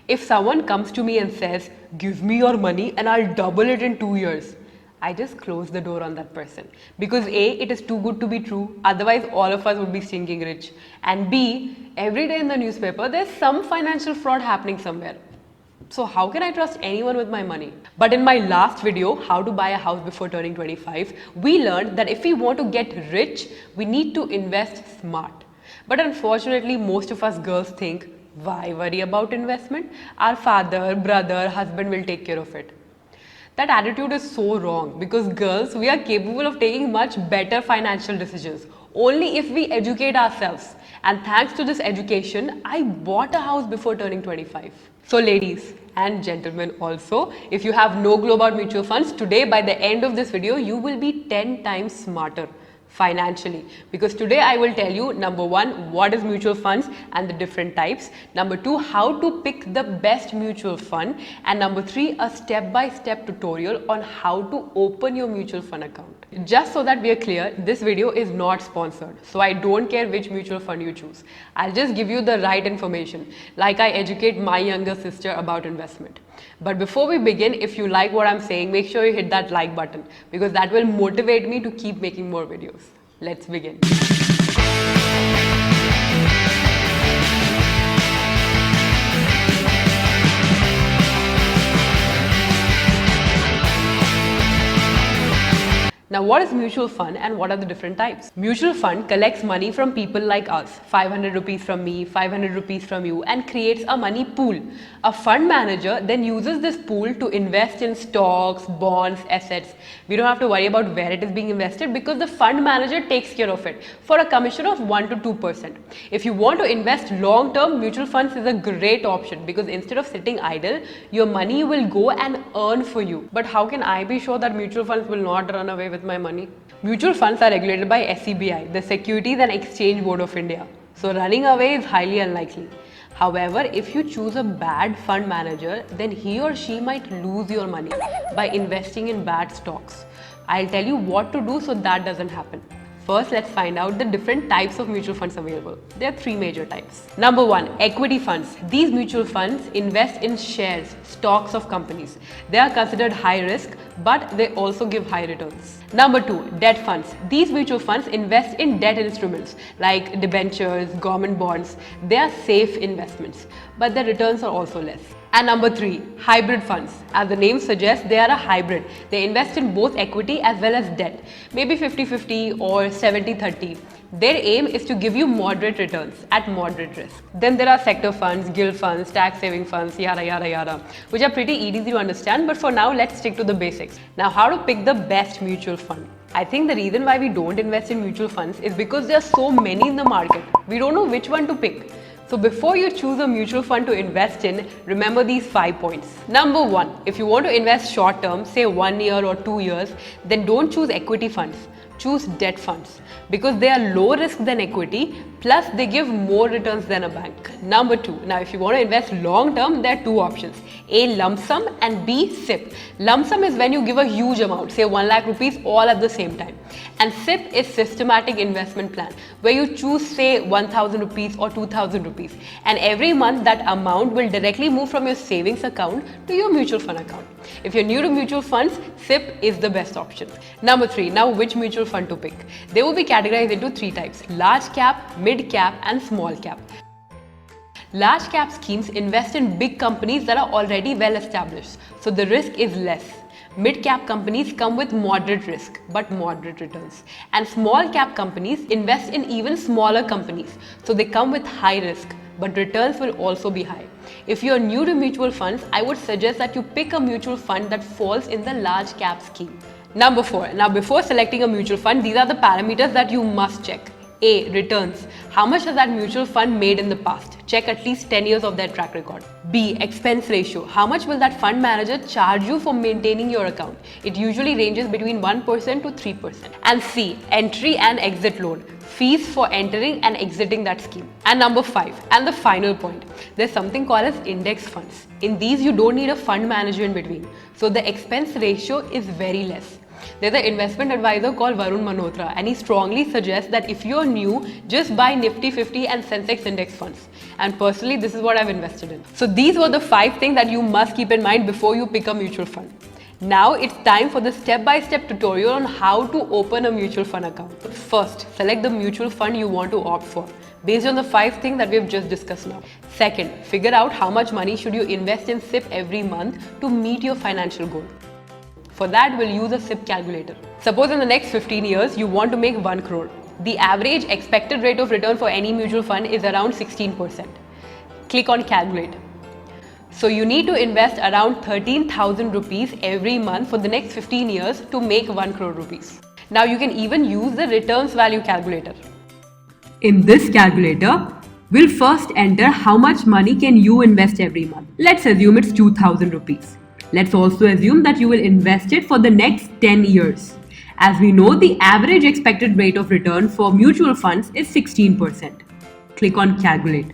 If someone comes to me and says, give me your money and I'll double it in 2 years, I just close the door on that person. Because A, it is too good to be true, otherwise all of us would be stinking rich. And B, every day in the newspaper, there's some financial fraud happening somewhere. So how can I trust anyone with my money? But in my last video, how to buy a house before turning 25, we learned that if we want to get rich, we need to invest smart. But unfortunately, most of us girls think, why worry about investment? Our father, brother, husband will take care of it. That attitude is so wrong because girls, we are capable of taking much better financial decisions only if we educate ourselves. And thanks to this education, I bought a house before turning 25. So ladies and gentlemen also, if you have no clue about mutual funds, today by the end of this video, you will be 10 times smarter financially, because today I will tell you, number one, what is mutual funds and the different types, number two, how to pick the best mutual fund, and number three, a step-by-step tutorial on how to open your mutual fund account. Just so that we are clear, this video is not sponsored, so I don't care which mutual fund you choose. I'll just give you the right information, like I educate my younger sister about investment. But before we begin, if you like what I'm saying, make sure you hit that like button because that will motivate me to keep making more videos. Let's begin. Now, what is mutual fund and what are the different types? Mutual fund collects money from people like us, 500 rupees from me, 500 rupees from you, and creates a money pool. A fund manager then uses this pool to invest in stocks, bonds, assets. We don't have to worry about where it is being invested because the fund manager takes care of it for a commission of 1 to 2%. If you want to invest long term, mutual funds is a great option because instead of sitting idle, your money will go and earn for you. But how can I be sure that mutual funds will not run away with my money? Mutual funds are regulated by SEBI, the Securities and Exchange Board of India. So running away is highly unlikely. However, if you choose a bad fund manager, then he or she might lose your money by investing in bad stocks. I'll tell you what to do so that doesn't happen. First, let's find out the different types of mutual funds available. There are three major types. Number one, equity funds. These mutual funds invest in shares, stocks of companies. They are considered high risk, but they also give high returns. Number two, debt funds. These mutual funds invest in debt instruments like debentures, government bonds. They are safe investments, but their returns are also less. And number three, hybrid funds. As the name suggests, they are a hybrid. They invest in both equity as well as debt, maybe 50-50 or 70-30. Their aim is to give you moderate returns at moderate risk. Then there are sector funds, gilt funds, tax saving funds, yada, which are pretty easy to understand, but for now, let's stick to the basics. Now, how to pick the best mutual fund? I think the reason why we don't invest in mutual funds is because there are so many in the market. We don't know which one to pick. So before you choose a mutual fund to invest in, remember these 5 points. Number one, if you want to invest short term, say 1 year or 2 years, then don't choose equity funds. Choose debt funds because they are low risk than equity, plus they give more returns than a bank. Number two, now if you want to invest long term, there are two options. A, lump sum, and B, SIP. Lump sum is when you give a huge amount, say 1 lakh rupees all at the same time. And SIP is systematic investment plan where you choose say 1000 rupees or 2000 rupees, and every month that amount will directly move from your savings account to your mutual fund account. If you're new to mutual funds, SIP is the best option. Number three, now which mutual fund to pick? They will be categorized into three types: large cap, mid cap, and small cap. Large cap schemes invest in big companies that are already well established, so the risk is less. Mid-cap companies come with moderate risk but moderate returns, and small-cap companies invest in even smaller companies, so they come with high risk but returns will also be high. If you are new to mutual funds, I would suggest that you pick a mutual fund that falls in the large-cap scheme. Number four, now before selecting a mutual fund, these are the parameters that you must check. A, returns. How much has that mutual fund made in the past? Check at least 10 years of their track record. B, expense ratio. How much will that fund manager charge you for maintaining your account? It usually ranges between 1% to 3%. And C, entry and exit load. Fees for entering and exiting that scheme. And number 5, and the final point, there's something called as index funds. In these, you don't need a fund manager in between, so the expense ratio is very less. There's an investment advisor called Varun Malhotra, and he strongly suggests that if you're new, just buy Nifty 50 and Sensex index funds. And personally, this is what I've invested in. So these were the 5 things that you must keep in mind before you pick a mutual fund. Now it's time for the step-by-step tutorial on how to open a mutual fund account. First, select the mutual fund you want to opt for, based on the 5 things that we've just discussed now. Second, figure out how much money should you invest in SIP every month to meet your financial goal. For that, we'll use a SIP calculator. Suppose in the next 15 years, you want to make 1 crore. The average expected rate of return for any mutual fund is around 16%. Click on calculate. So you need to invest around 13,000 rupees every month for the next 15 years to make 1 crore rupees. Now you can even use the returns value calculator. In this calculator, we'll first enter how much money can you invest every month. Let's assume it's 2,000 rupees. Let's also assume that you will invest it for the next 10 years. As we know, the average expected rate of return for mutual funds is 16%. Click on calculate.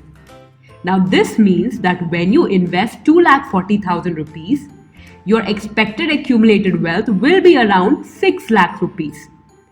Now this means that when you invest 2,40,000 rupees, your expected accumulated wealth will be around 6 lakh rupees.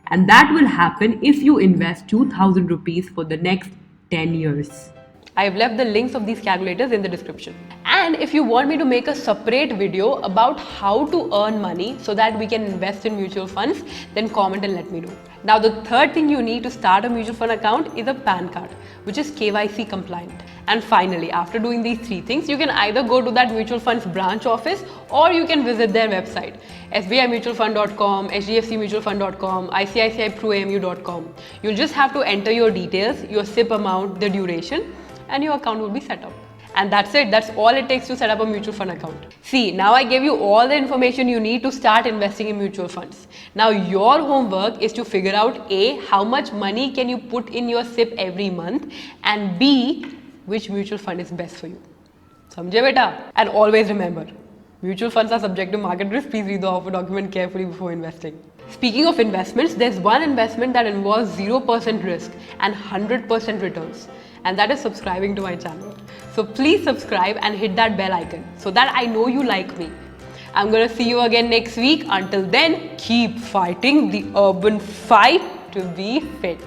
And that will happen if you invest 2,000 rupees for the next 10 years. I have left the links of these calculators in the description. And if you want me to make a separate video about how to earn money so that we can invest in mutual funds, then comment and let me know. Now the third thing you need to start a mutual fund account is a PAN card, which is KYC compliant. And finally, after doing these 3 things, you can either go to that mutual fund's branch office or you can visit their website, sbimutualfund.com, hdfcmutualfund.com, icici-proamu.com. You'll just have to enter your details, your SIP amount, the duration, and your account will be set up. And that's it. That's all it takes to set up a mutual fund account. See, now I gave you all the information you need to start investing in mutual funds. Now your homework is to figure out A, how much money can you put in your SIP every month, and B, which mutual fund is best for you. Samjhe beta? And always remember, mutual funds are subject to market risk. Please read the offer document carefully before investing. Speaking of investments, there's one investment that involves 0% risk and 100% returns, and that is subscribing to my channel. So please subscribe and hit that bell icon so that I know you like me. I'm gonna see you again next week. Until then, keep fighting the urban fight to be fit.